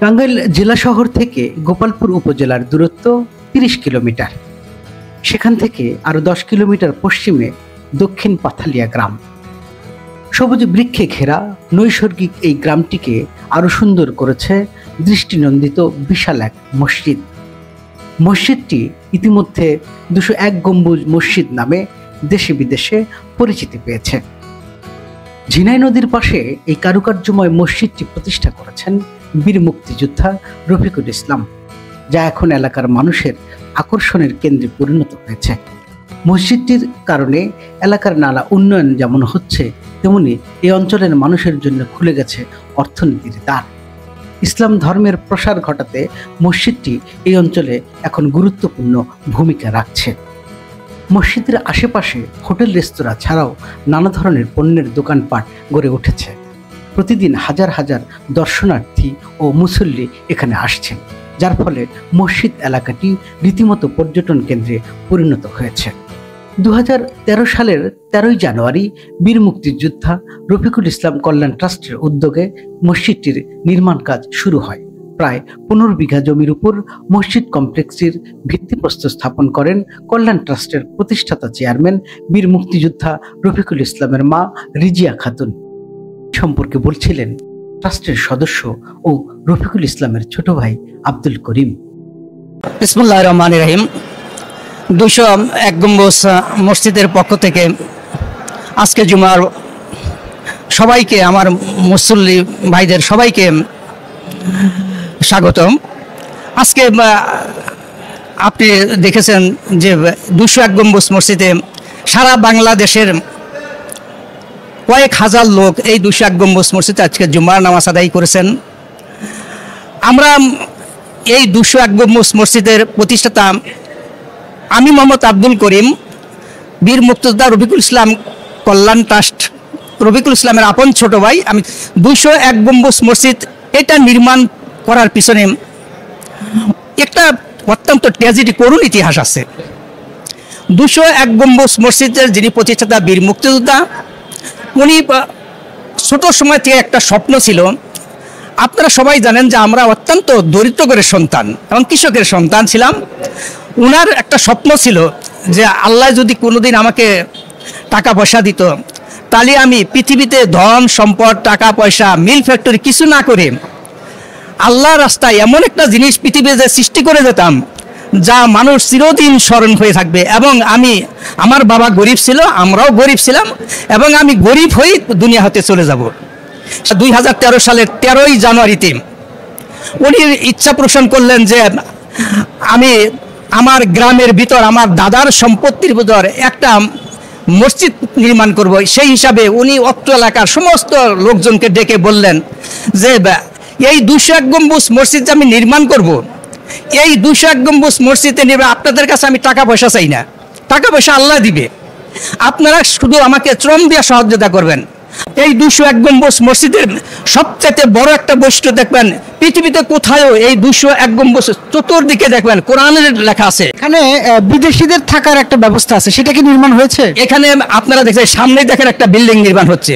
টাঙ্গাইল জেলা শহর থেকে গোপালপুর উপজেলার দূরত্ব ৩০ কিলোমিটার। সেখান থেকে আরো ১০ কিলোমিটার পশ্চিমে দক্ষিণ পাথালিয়া গ্রাম। সবুজ বৃক্ষে ঘেরা নৈসর্গিক এই গ্রামটিকে আরো সুন্দর করেছে দৃষ্টিনন্দিত বিশাল এক মসজিদ। মসজিদটি ইতিমধ্যে ২০১ গম্বুজ মসজিদ নামে দেশে বিদেশে পরিচিতি পেয়েছে। ঝিনাই নদীর পাশে এই কারুকার্যময় মসজিদটি প্রতিষ্ঠা করেছেন বীর মুক্তিযোদ্ধা রফিকুল ইসলাম, যা এখন এলাকার মানুষের আকর্ষণের কেন্দ্রে পরিণত হয়েছে। মসজিদটির কারণে এলাকার নানা উন্নয়ন যেমন হচ্ছে, তেমনি এই অঞ্চলের মানুষের জন্য খুলে গেছে অর্থনীতির দ্বার। ইসলাম ধর্মের প্রসার ঘটাতে মসজিদটি এই অঞ্চলে এখন গুরুত্বপূর্ণ ভূমিকা রাখছে। মসজিদের আশেপাশে হোটেল রেস্তোরাঁ ছাড়াও নানা ধরনের পণ্যের দোকানপাট গড়ে উঠেছে। প্রতিদিন হাজার হাজার দর্শনার্থী ও মুসল্লি এখানে আসছেন, যার ফলে মসজিদ এলাকাটি রীতিমতো পর্যটন কেন্দ্রে পরিণত হয়েছে। ২০১৩ সালের ১৩ই জানুয়ারি বীর মুক্তিযোদ্ধা রফিকুল ইসলাম কল্যাণ ট্রাস্টের উদ্যোগে মসজিদটির নির্মাণ কাজ শুরু হয়। প্রায় ১৫ বিঘা জমির উপর মসজিদ কমপ্লেক্সটির ভিত্তিপ্রস্তর স্থাপন করেন কল্যাণ ট্রাস্টের প্রতিষ্ঠাতা চেয়ারম্যান বীর মুক্তিযোদ্ধা রফিকুল ইসলামের মা রিজিয়া খাতুন। সম্পর্কে বলছিলেন ট্রাস্টের সদস্য ও রফিকুল ইসলামের ছোট ভাই আব্দুল করিম। বিসমিল্লাহির রহমানির রহিম। ২০১ গম্বুজ মসজিদের পক্ষ থেকে আজকে জুমার সবাইকে, আমার মুসল্লি ভাইদের সবাইকে স্বাগতম। আজকে আপনি দেখেছেন যে ২০১ গম্বুজ মসজিদে সারা বাংলাদেশের কয়েক হাজার লোক এই ২০১ গম্বুজ মসজিদে আজকে জুমার নামাজ আদায় করেছেন। আমরা এই ২০১ গম্বুজ মসজিদের প্রতিষ্ঠাতা আমি মোহাম্মদ আব্দুল করিম, বীর মুক্তিযোদ্ধা রফিকুল ইসলাম কল্যাণ ট্রাস্ট, রফিকুল ইসলামের আপন ছোট ভাই। আমি ২০১ গম্বুজ মসজিদ এটা নির্মাণ করার পিছনে একটা অত্যন্ত ট্র্যাজেডি, করুণ ইতিহাস আছে। ২০১ গম্বুজ মসজিদের যিনি প্রতিষ্ঠাতা বীর মুক্তিযোদ্ধা, উনি ছোট সময় থেকে একটা স্বপ্ন ছিল। আপনারা সবাই জানেন যে আমরা অত্যন্ত দরিদ্র ঘরের সন্তান এবং কৃষকের সন্তান ছিলাম। উনার একটা স্বপ্ন ছিল যে আল্লাহ যদি কোনোদিন আমাকে টাকা পয়সা দিত, তাহলে আমি পৃথিবীতে ধন সম্পদ, টাকা পয়সা, মিল ফ্যাক্টরি কিছু না করে আল্লাহর রাস্তায় এমন একটা জিনিস পৃথিবীতে সৃষ্টি করে যেতাম যা মানুষ চিরদিন স্মরণ হয়ে থাকবে। এবং আমার বাবা গরিব ছিল, আমরাও গরিব ছিলাম, এবং আমি গরিব হয়ে দুনিয়া হতে চলে যাব। ২০১৩ সালের ১৩ই জানুয়ারিতে উনি ইচ্ছা পোষণ করলেন যে আমি আমার গ্রামের ভিতর আমার দাদার সম্পত্তির ভিতর একটা মসজিদ নির্মাণ করব। সেই হিসাবে উনি অত্র এলাকার সমস্ত লোকজনকে ডেকে বললেন যে এই ২০১ গম্বুজ মসজিদ আমি নির্মাণ করব, এই ২০১ গম্বুজ মসজিদে নির্মাণ, আপনাদের কাছে আমি টাকা পয়সা চাই না, টাকা পয়সা আল্লাহ দিবে, আপনারা শুধু আমাকে শ্রম দিয়ে সহযোগিতা করবেন। এই ২০১ গম্বুজ মসজিদের সবচেয়ে বড় একটা বৈশিষ্ট্য দেখবেন, পৃথিবীতে কোথাও এই ২০১ গম্বুজ চতুর্দিকে দেখবেন কোরআনের লেখা আছে। এখানে বিদেশিদের থাকার একটা ব্যবস্থা আছে, সেটা কি নির্মাণ হয়েছে? এখানে আপনারা দেখছেন সামনে দেখেন একটা বিল্ডিং নির্মাণ হচ্ছে।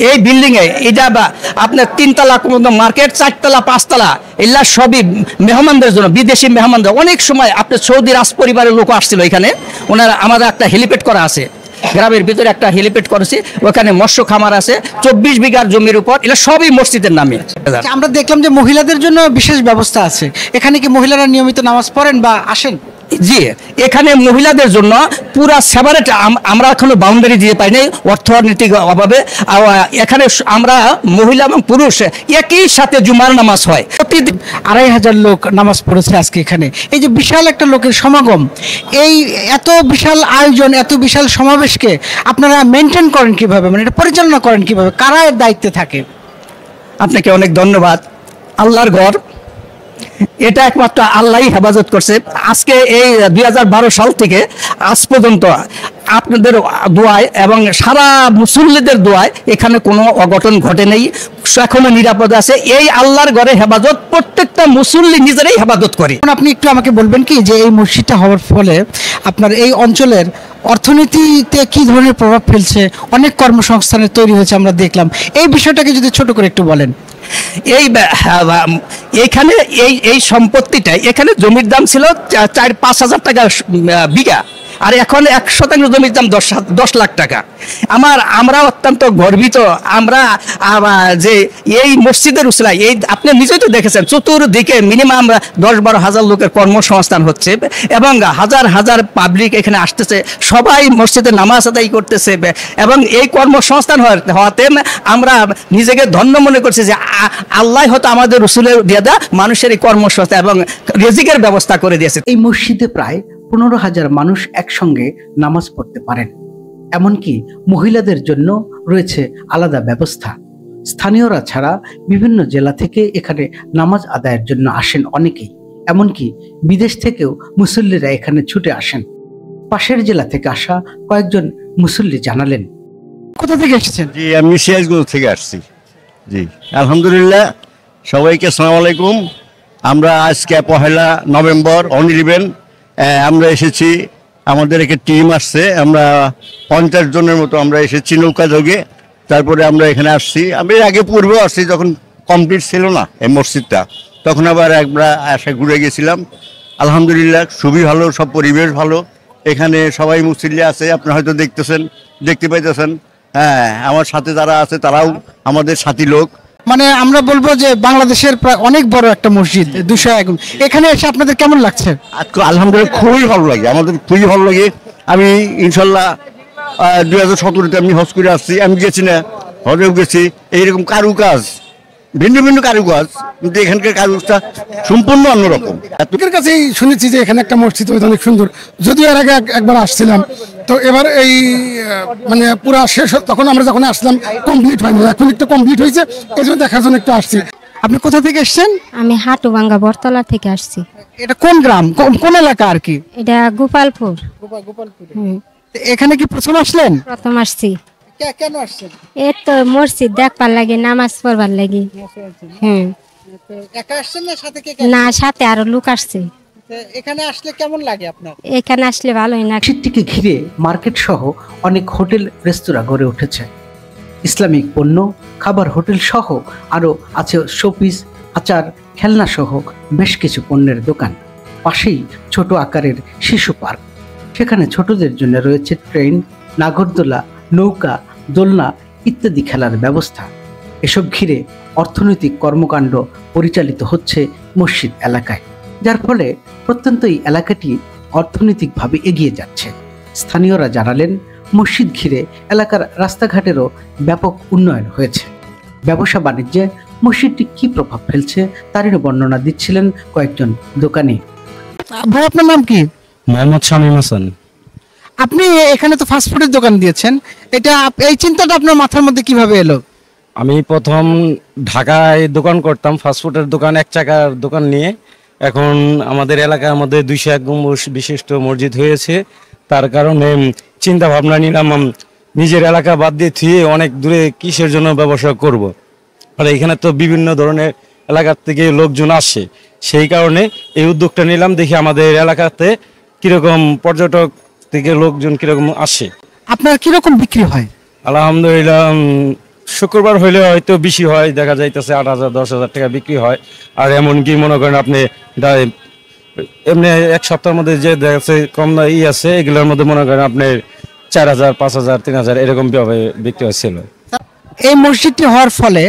এই বিল্ডিংয়ে এটা বা আপনার ৩ তলা মার্কেট, ৪ তলা ৫ তলা, এগুলা সবই মেহমানদের জন্য, বিদেশি মেহমানদের। অনেক সময় আপনার সৌদি রাজ পরিবারের লোক আসছিল এখানে, ওনারা আমাদের একটা হেলিপ্যাড করা আছে, গ্রামের ভিতরে একটা হেলিপ্যাড করেছি, ওখানে মৎস্য খামার আছে ২৪ বিঘার জমির উপর। এটা সবই মসজিদের নামে। আমরা দেখলাম যে মহিলাদের জন্য বিশেষ ব্যবস্থা আছে, এখানে কি মহিলারা নিয়মিত নামাজ পড়েন বা আসেন? জি, এখানে মহিলাদের জন্য পুরা সেপারেট, আমরা এখনো বাউন্ডারি দিয়ে পাইনি অর্থনৈতিক অভাবে। এখানে আমরা মহিলা এবং পুরুষ একই সাথে জুমার নামাজ হয়। প্রতিদিন ২৫০০ লোক নামাজ পড়েছে আজকে এখানে। এই যে বিশাল একটা লোকের সমাগম, এই এত বিশাল আয়োজন, এত বিশাল সমাবেশকে আপনারা মেনটেন করেন কিভাবে, মানে এটা পরিচালনা করেন কিভাবে, কারা এর দায়িত্বে থাকে? আপনাকে অনেক ধন্যবাদ। আল্লাহর ঘর, এটা একমাত্র আল্লাহই হেফাজত করছে। আজকে এই ২০১২ সাল থেকে আজ পর্যন্ত আপনাদের দোয়ায় এবং সারা মুসল্লিদের দোয়ায় এখানে কোনো অঘটন ঘটে নেই, এখনো নিরাপদ আছে। এই আল্লাহর ঘরে হেফাজত প্রত্যেকটা মুসল্লি নিজেরাই হেফাজত করে। আপনি একটু আমাকে বলবেন কি যে এই মসজিদটা হওয়ার ফলে আপনার এই অঞ্চলের অর্থনীতিতে কি ধরনের প্রভাব ফেলছে? অনেক কর্মসংস্থানের তৈরি হয়েছে আমরা দেখলাম, এই বিষয়টাকে যদি ছোট করে একটু বলেন। এইখানে এই সম্পত্তিটা, এখানে জমির দাম ছিল 4-5 হাজার টাকা বিঘা, আর এখন 1 শতাংশ জমির দাম 10 লাখ টাকা। আমরা অত্যন্ত গর্বিত। আমরা যে এই মসজিদের উসরায়, এই আপনি নিজেই তো দেখেছেন, চতুর্দিকে মিনিমাম 10-12 হাজার লোকের কর্মসংস্থান হচ্ছে এবং হাজার হাজার পাবলিক এখানে আসতেছে, সবাই মসজিদে নামাজ আদায় করতেছে এবং এই কর্মসংস্থান হওয়াতে আমরা নিজেকে ধন্য মনে করছি যে আল্লাহ হয়তো আমাদের রসুলের দিয়ে দেওয়া মানুষের এই কর্মসংস্থান এবং রিজিকের ব্যবস্থা করে দিয়েছে। এই মসজিদে প্রায় 15,000 মানুষ একসঙ্গে নামাজ পড়তে পারেন। এমনকি মহিলাদের জন্য রয়েছে আলাদা ব্যবস্থা। স্থানীয়রা ছাড়া বিভিন্ন জেলা থেকে এখানে নামাজ আদায়ের জন্য আসেন অনেকেই, এমনকি বিদেশ থেকেও মুসল্লিরা এখানে ছুটে আসেন। পাশের জেলা থেকে আসা কয়েকজন মুসল্লি জানালেন, কোথা থেকে এসেছেন? জি, আমি সিরাজগঞ্জ থেকে আসছি। জি, আলহামদুলিল্লাহ, সবাইকে আসসালামু আলাইকুম। আমরা আজকে 1 নভেম্বর অনির্বেন আমরা এসেছি, আমাদের একটা টিম আসছে, আমরা 50 জনের মতো আমরা এসেছি নৌকা যোগে। তারপরে আমরা এখানে আসছি। আমি আগে পূর্বেও আসছি, যখন কমপ্লিট ছিল না এই মসজিদটা, তখন আবার একবার আসা ঘুরে গেছিলাম। আলহামদুলিল্লাহ, খুবই ভালো, সব পরিবেশ ভালো। এখানে সবাই মুসল্লি আছে, আপনি হয়তো দেখতে পাইতেছেন। হ্যাঁ, আমার সাথে যারা আছে তারাও আমাদের সাথী লোক। মানে আমরা বলবো যে বাংলাদেশের প্রায় অনেক বড় একটা মসজিদ 201। এখানে এসে আপনাদের কেমন লাগছে? আজকে আলহামদুলিল্লাহ খুবই ভালো লাগে, আমাদের খুবই ভালো লাগে। আমি ইনশাল্লাহ 2017-তে আমি হজ করে আসছি, আমি গেছি না, হজেও গেছি। এইরকম কারুকাজ, ভিন্ন ভিন্ন কারুকাজ, কিন্তু এখানকার কারুকাজটা সম্পূর্ণ অন্যরকম। লোকের কাছেই শুনেছি যে এখানে একটা মসজিদ অনেক সুন্দর, যদিও এর আগে একবার আসছিলাম, তো এবার এই মানে পুরা শেষ, তখন আমরা যখন আসলাম কমপ্লিট হয়নি, এখন একটু কমপ্লিট হয়েছে, এই জন্য দেখার জন্য একটু আসছি। আপনি কোথা থেকে এসেছেন? আমি হাটুভাঙ্গা বরতলা থেকে আসছি। এটা কোন গ্রাম, কোন এলাকা আর কি? এটা গোপালপুর। এখানে কি প্রথম আসলেন? প্রথম আসছি। কেন আসছেন? এই তো মসজিদ দেখবার লাগে, নামাজ পড়বার লাগে। একা আসছেন না সাথে কে? না, সাথে আরো লোক আসছে। এখানে আসলে কেমন লাগে আপনার? এখানে আসলে ভালোই না। মসজিদটিকে ঘিরে মার্কেট সহ অনেক হোটেল রেস্তোরাঁ গড়ে উঠেছে। ইসলামিক পণ্য, খাবার হোটেল সহ আরও আছে শোপিস, আচার, খেলনা সহ বেশ কিছু পণ্যের দোকান। পাশেই ছোট আকারের শিশু পার্ক, সেখানে ছোটদের জন্য রয়েছে ট্রেন, নাগরদোলা, নৌকা, দোলনা ইত্যাদি খেলার ব্যবস্থা। এসব ঘিরে অর্থনৈতিক কর্মকাণ্ড পরিচালিত হচ্ছে মসজিদ এলাকায়, যার ফলে প্রত্যন্ত এই এলাকাটি অর্থনৈতিকভাবে এগিয়ে যাচ্ছে। স্থানীয়রা জানালেন, মসজিদ ঘিরে এলাকার রাস্তাঘাটেরও ব্যাপক উন্নয়ন হয়েছে। ব্যবসা বাণিজ্যে মসজিদটি কি প্রভাব ফেলছে তারই বর্ণনা দিচ্ছিলেন কয়েকজন দোকানি। ভাই, আপনার নাম কি? মোহাম্মদ শামীম হাসান। আপনি এখানে তো ফাস্টফুডের দোকান দিয়েছেন, এই চিন্তাটা আপনার মাথার মধ্যে কিভাবে এলো? আমি প্রথম ঢাকায় দোকান করতাম, ফাস্টফুডের দোকান, 1 চাকার দোকান নিয়ে। এখন আমাদের এলাকার মধ্যে 201 গম্বুজ বিশিষ্ট মসজিদ হয়েছে, তার কারণে চিন্তা ভাবনা নিলাম নিজের এলাকা বাদ দিয়ে থুয়ে অনেক দূরে কিসের জন্য ব্যবসা করব। আর এখানে তো বিভিন্ন ধরনের এলাকার থেকে লোকজন আসে, সেই কারণে এই উদ্যোগটা নিলাম। দেখি আমাদের এলাকাতে কিরকম পর্যটক থেকে লোকজন কিরকম আসে। আপনার কিরকম বিক্রি হয়? আলহামদুলিল্লাহ, শুক্রবার হইলে হয়তো বেশি হয়, দেখা যাইতেছে 8,000-10,000 টাকা বিক্রি হয়। আর এমনকি মনে করেন আপনি এমনি 1 সপ্তাহের মধ্যে যে দেখা যাচ্ছে কম আছে, এগুলোর মধ্যে মনে করেন আপনার 4,000, 5,000, 3,000 এরকম বিক্রি হচ্ছিল। এই মসজিদটি হওয়ার ফলে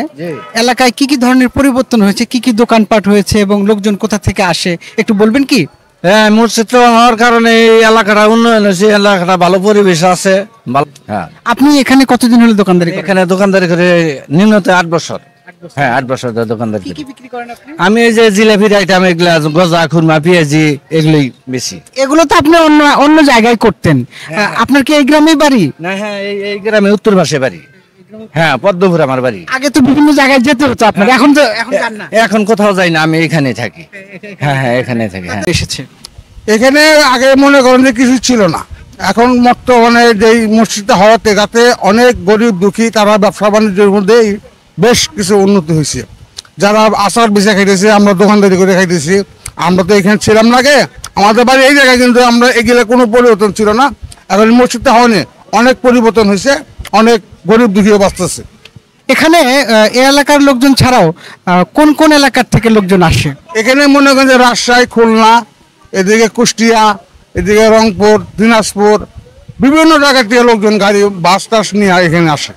এলাকায় কি কি ধরনের পরিবর্তন হয়েছে, কি কি দোকানপাট হয়েছে এবং লোকজন কোথা থেকে আসে একটু বলবেন কি? হ্যাঁ, মসজিদটা হওয়ার কারণে এই এলাকাটা উন্নয়ন হয়েছে, এলাকাটা ভালো পরিবেশ আছে। হ্যাঁ। আপনি এখানে কতদিন হলো দোকানদারি করেন? এখানে দোকানদারি করে নিম্নত 8 বছর। হ্যাঁ, 8 বছর ধরে দোকানদারি করি। কি বিক্রি করেন আপনি? আমি এই যে জিলাপির আইটেম, এগুলা গজা, খুরমা, পেঁয়াজি, এগুলোই বেশি। এগুলো তো আপনি অন্য জায়গায় করতেন, আপনার কি এই গ্রামেই বাড়ি? না, হ্যাঁ, এই গ্রামে উত্তর পাশে বাড়ি। হ্যাঁ, পদ্মপুর আমার বাড়ি। আগে তো বিভিন্ন জায়গায় যেতে হতো আপনার, এখন যান না? এখন কোথাও যাই না, আমি এখানে থাকি। হ্যাঁ, এখানে থাকি। হ্যাঁ, এসেছে। এখানে আগে মনে করেন যে কিছু ছিল না, এখন বর্তমানে যে মসজিদটা হওয়াতে যাতে অনেক গরিব দুঃখী তারা ব্যবসা বাণিজ্যের মধ্যে বেশ কিছু উন্নতি হয়েছে। যারা আচার বেচা খাইতেছে, আমরা দোকানদারি করে খাইতেছি। আমরা তো এখানে ছিলাম না, আগে আমাদের বাড়ি এই জায়গায়, কিন্তু আমরা এগুলো কোনো পরিবর্তন ছিল না। এখন মসজিদটা হওয়া নিয়ে অনেক পরিবর্তন হয়েছে, অনেক গরিব দুঃখীও বাঁচতেছে। এখানে এই এলাকার লোকজন ছাড়াও কোন কোন এলাকার থেকে লোকজন আসে? এখানে মনে করেন যে রাজশাহী, খুলনা, এদিকে কুষ্টিয়া, এদিকে রংপুর, দিনাজপুর, বিভিন্ন জায়গা থেকে লোকজন গাড়ি বাস টাস নিয়ে এখানে আসে।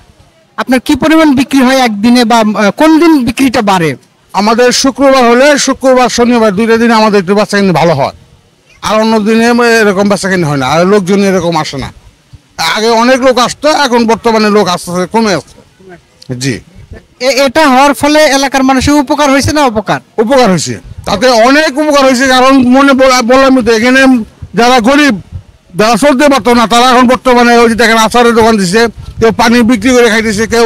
আপনার কি পরিমাণ বিক্রি হয় একদিনে, বা কোন দিন বিক্রিটা বাড়ে? আমাদের শুক্রবার হলে শুক্রবার শনিবার দুইটা দিনে আমাদের একটু বেচা কিনে ভালো হয়, আর অন্য দিনে এরকম বেচা কিনে হয় না, আর লোকজন এরকম আসে না। আগে অনেক লোক আসতো, এখন বর্তমানে লোক আস্তে আস্তে কমে আসছে। জি, এটা হওয়ার ফলে এলাকার মানুষের উপকার হয়েছে না অপকার? উপকার হয়েছে, তাতে অনেক উপকার হয়েছে। কারণ মনে বললাম তো, এখানে যারা গরিব, যারা চলতে পারতো না, তারা এখন বর্তমানে ওই যে দেখেন আচারের দোকান দিচ্ছে, কেউ পানি বিক্রি করে খাইতেছে, কেউ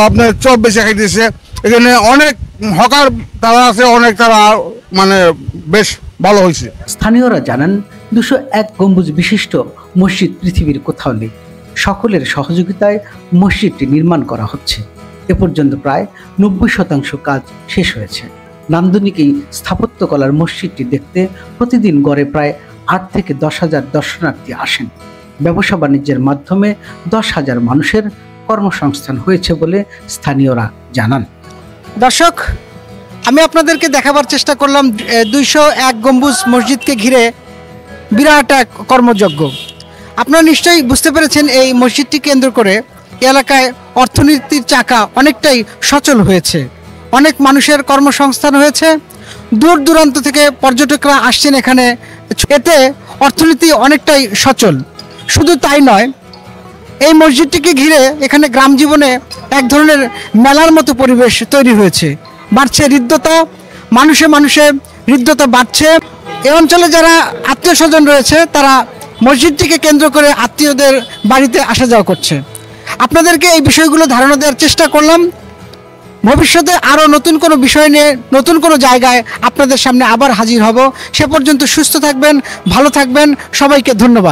আপনার চপ বেচে খাইতেছে। এখানে অনেক হকার তারা আছে, অনেক তারা মানে বেশ ভালো হয়েছে। স্থানীয়রা জানান 201 গম্বুজ বিশিষ্ট মসজিদ পৃথিবীর কোথাও নেই। সকলের সহযোগিতায় মসজিদটি নির্মাণ করা হচ্ছে। এ পর্যন্ত প্রায় 90% কাজ শেষ হয়েছে। নান্দনিক এই স্থাপত্যকলার মসজিদটি দেখতে প্রতিদিন গড়ে প্রায় 8 থেকে 10,000 দর্শনার্থী আসেন। ব্যবসা বাণিজ্যের মাধ্যমে 10,000 মানুষের কর্মসংস্থান হয়েছে বলে স্থানীয়রা জানান। দর্শক, আমি আপনাদেরকে দেখাবার চেষ্টা করলাম 201 গম্বুজ মসজিদকে ঘিরে বিরাট এক কর্মযজ্ঞ। আপনারা নিশ্চয়ই বুঝতে পেরেছেন এই মসজিদটি কেন্দ্র করে এলাকায় অর্থনীতির চাকা অনেকটাই সচল হয়েছে, অনেক মানুষের কর্মসংস্থান হয়েছে, দূর দূরান্ত থেকে পর্যটকরা আসছেন এখানে, এতে অর্থনীতি অনেকটাই সচল। শুধু তাই নয়, এই মসজিদটিকে ঘিরে এখানে গ্রাম জীবনে এক ধরনের মেলার মতো পরিবেশ তৈরি হয়েছে। বাড়ছে হৃদ্যতা, মানুষে মানুষে হৃদ্যতা বাড়ছে। এই অঞ্চলে যারা আত্মীয় স্বজন রয়েছে তারা মসজিদটিকে কেন্দ্র করে আত্মীয়দের বাড়িতে আসা যাওয়া করছে। আপনাদেরকে এই বিষয়গুলো ধারণা দেওয়ার চেষ্টা করলাম। ভবিষ্যতে আরও নতুন কোনো বিষয় নিয়ে নতুন কোনো জায়গায় আপনাদের সামনে আবার হাজির হব। সে পর্যন্ত সুস্থ থাকবেন, ভালো থাকবেন। সবাইকে ধন্যবাদ।